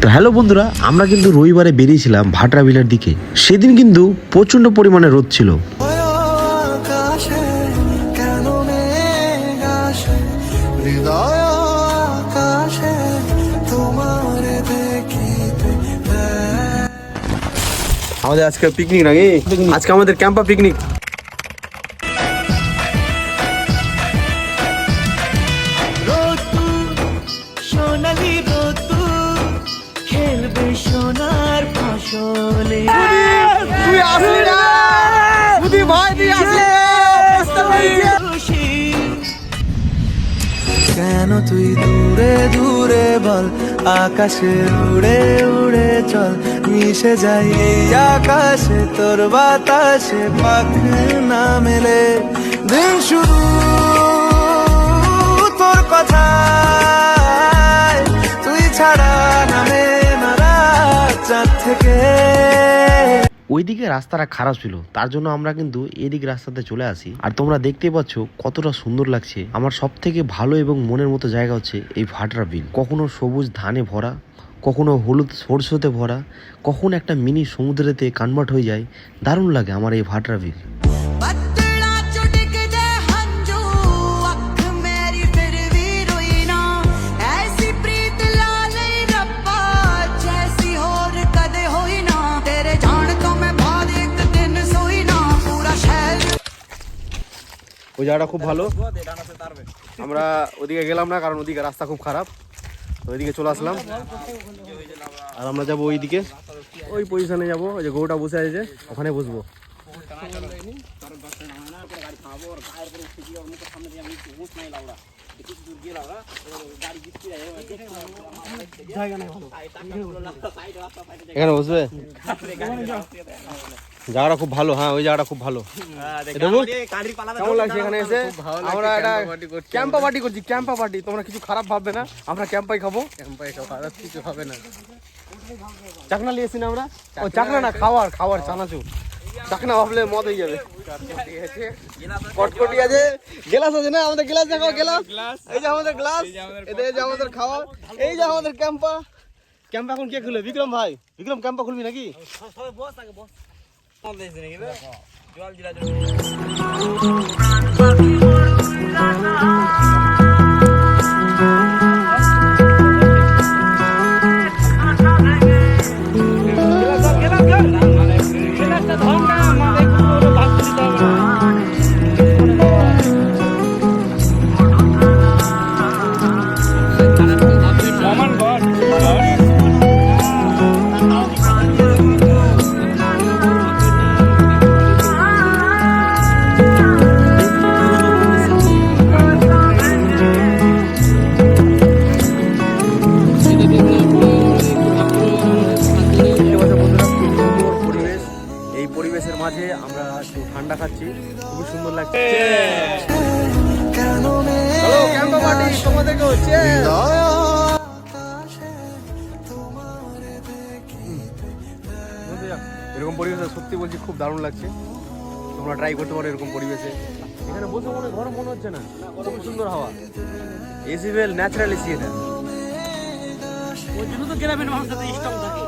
তো হ্যালো বন্ধুরা, আমরা কিন্তু রবিবারে বেরিয়েছিলাম ভাটরা বিলের দিকে। সেদিন কিন্তু প্রচন্ড পরিমাণে রোদ ছিল। আমাদের আজকে পিকনিক নাকি? আজকে আমাদের ক্যাম্পা পিকনিক। কেন তুই দূরে দূরে বল, আকাশে উড়ে উড়ে চল, মিশে যাই এই আকাশে তোর বাতাসে, পাখ না মেলে দিন শুরু তোর কথা, তুই ছাড়া নামে না রাত চাঁদ থেকে। ওইদিকে রাস্তাটা খারাপ ছিল, তার জন্য আমরা কিন্তু এদিক রাস্তাতে চলে আসি। আর তোমরা দেখতেই পাচ্ছ কতটা সুন্দর লাগছে। আমার সব থেকে ভালো এবং মনের মতো জায়গা হচ্ছে এই ভাটরা বিল। কখনো সবুজ ধানে ভরা, কখনো হলুদ সরষেতে ভরা, কখনো একটা মিনি সমুদ্রেতে কনভার্ট হয়ে যায়। দারুণ লাগে আমার এই ভাটরা বিল। ওই জায়গাটা খুব ভালো। আমরা ওদিকে গেলাম না, কারণ ওদিকে রাস্তা খুব খারাপ। ওইদিকে চলে আসলাম। আর আমরা যাবো ওইদিকে, ওই পজিশনে যাবো। ওই যে গরুটা বসে আছে, ওখানে বসবো। এখানে বসবে? জায়গাটা খুব ভালো। হ্যাঁ, ওই জায়গাটা খুব ভালো। কেমন লাগছে এখানে এসে? আমরা একটা ক্যাম্পা পার্টি করছি। ক্যাম্পা পার্টি, তোমরা কিছু খারাপ ভাববে না। আমরা ক্যাম্পাই খাবো। খারাপ কিছু হবে না। চাকনা নিয়েছি না আমরা? ও চাকনা না, খাওয়ার খাওয়ার চানাচুর। চাকনা ভাবলে মদ হয়ে যাবে। কটকটি আছে, গ্লাস আছে না? আমাদের গ্লাস দেখাও। গ্লাস, এই যে আমাদের গ্লাস, এই যে আমাদের খাওয়ার, এই যে আমাদের ক্যাম্পা। ক্যাম্পা এখন কে খুলবে? বিক্রম ভাই। বিক্রম ক্যাম্পা খুলবি নাকি? পরিবেশের মাঝে আমরা একটু ঠান্ডা খাচ্ছি, খুবই সুন্দর লাগছে। এরকম পরিবেশে সত্যি বলছি খুব দারুণ লাগছে। তোমরা ট্রাই করতে পারো এরকম পরিবেশে। এখানে বসে গরম মনে হচ্ছে না, খুব সুন্দর হাওয়া। এসি ওয়েল ন্যাচারাল এসি এটা। ওই জন্য তো গ্রামের মানুষদের ইষ্টম থাকে।